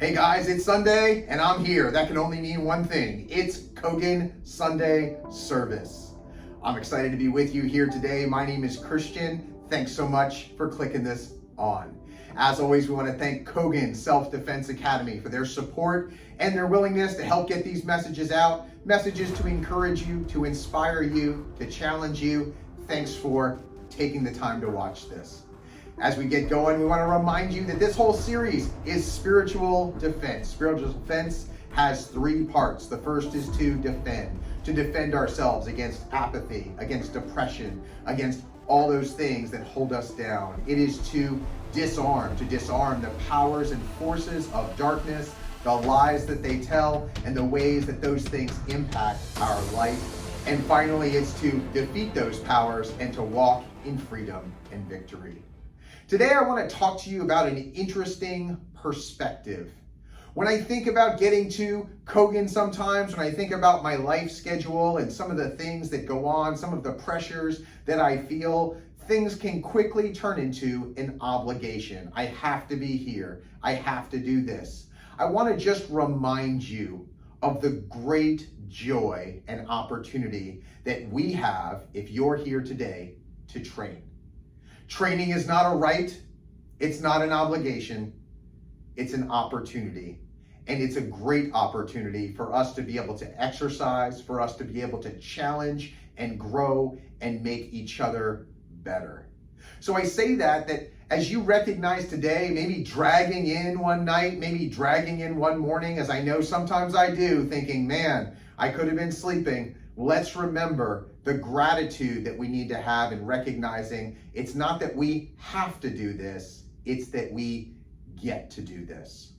Hey guys, it's Sunday and I'm here. That can only mean one thing. It's Kogen Sunday service. I'm excited to be with you here today. My name is Christian. Thanks so much for clicking this on. As always, we want to thank Kogen Self-Defense Academy for their support and their willingness to help get these messages out. Messages to encourage you, to inspire you, to challenge you. Thanks for taking the time to watch this. As we get going, we want to remind you that this whole series is spiritual defense. Spiritual defense has three parts. The first is to defend ourselves against apathy, against depression, against all those things that hold us down. It is to disarm the powers and forces of darkness, the lies that they tell, and the ways that those things impact our life. And finally, it's to defeat those powers and to walk in freedom and victory. Today, I want to talk to you about an interesting perspective. When I think about getting to Kogen sometimes, when I think about my life schedule and some of the things that go on, some of the pressures that I feel, things can quickly turn into an obligation. I have to be here. I have to do this. I want to just remind you of the great joy and opportunity that we have, if you're here today, to train. Training is not a right, it's not an obligation, it's an opportunity. And it's a great opportunity for us to be able to exercise, for us to be able to challenge and grow and make each other better. So I say that as you recognize today, maybe dragging in one night, maybe dragging in one morning, as I know sometimes I do, thinking, man, I could have been sleeping. Let's remember the gratitude that we need to have in recognizing it's not that we have to do this, it's that we get to do this.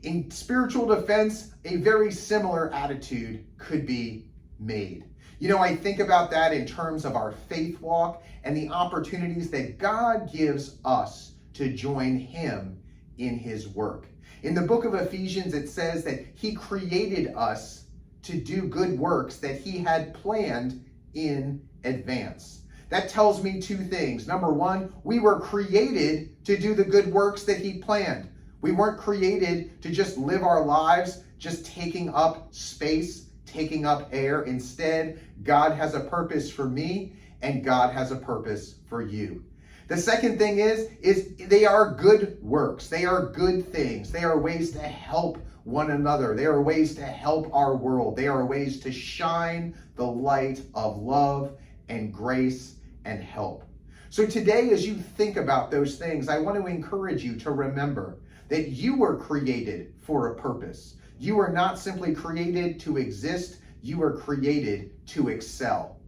In spiritual defense, a very similar attitude could be made. You know, I think about that in terms of our faith walk and the opportunities that God gives us to join Him in His work. In the book of Ephesians, it says that He created us to do good works that He had planned in advance. That tells me two things. Number one, we were created to do the good works that He planned. We weren't created to just live our lives just taking up space, taking up air. Instead, God has a purpose for me and God has a purpose for you. The second thing is they are good works. They are good things. They are ways to help one another. They are ways to help our world. They are ways to shine the light of love and grace and help. So today, as you think about those things, I want to encourage you to remember that you were created for a purpose. You were not simply created to exist. You were created to excel.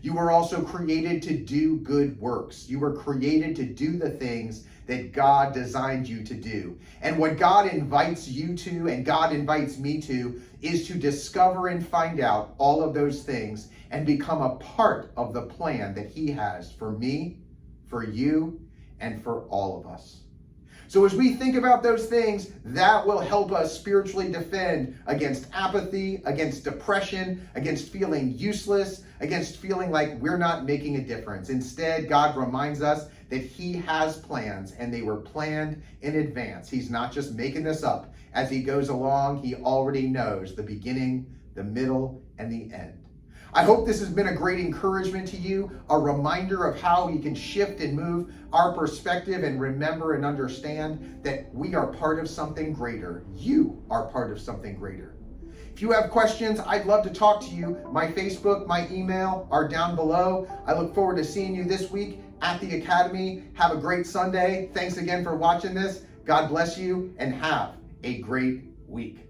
You were also created to do good works. You were created to do the things that God designed you to do. And what God invites you to, and God invites me to, is to discover and find out all of those things and become a part of the plan that He has for me, for you, and for all of us. So as we think about those things, that will help us spiritually defend against apathy, against depression, against feeling useless, against feeling like we're not making a difference. Instead, God reminds us that He has plans and they were planned in advance. He's not just making this up. As He goes along, He already knows the beginning, the middle, and the end. I hope this has been a great encouragement to you, a reminder of how we can shift and move our perspective and remember and understand that we are part of something greater. You are part of something greater. If you have questions, I'd love to talk to you. My Facebook, my email are down below. I look forward to seeing you this week at the Academy. Have a great Sunday. Thanks again for watching this. God bless you and have a great week.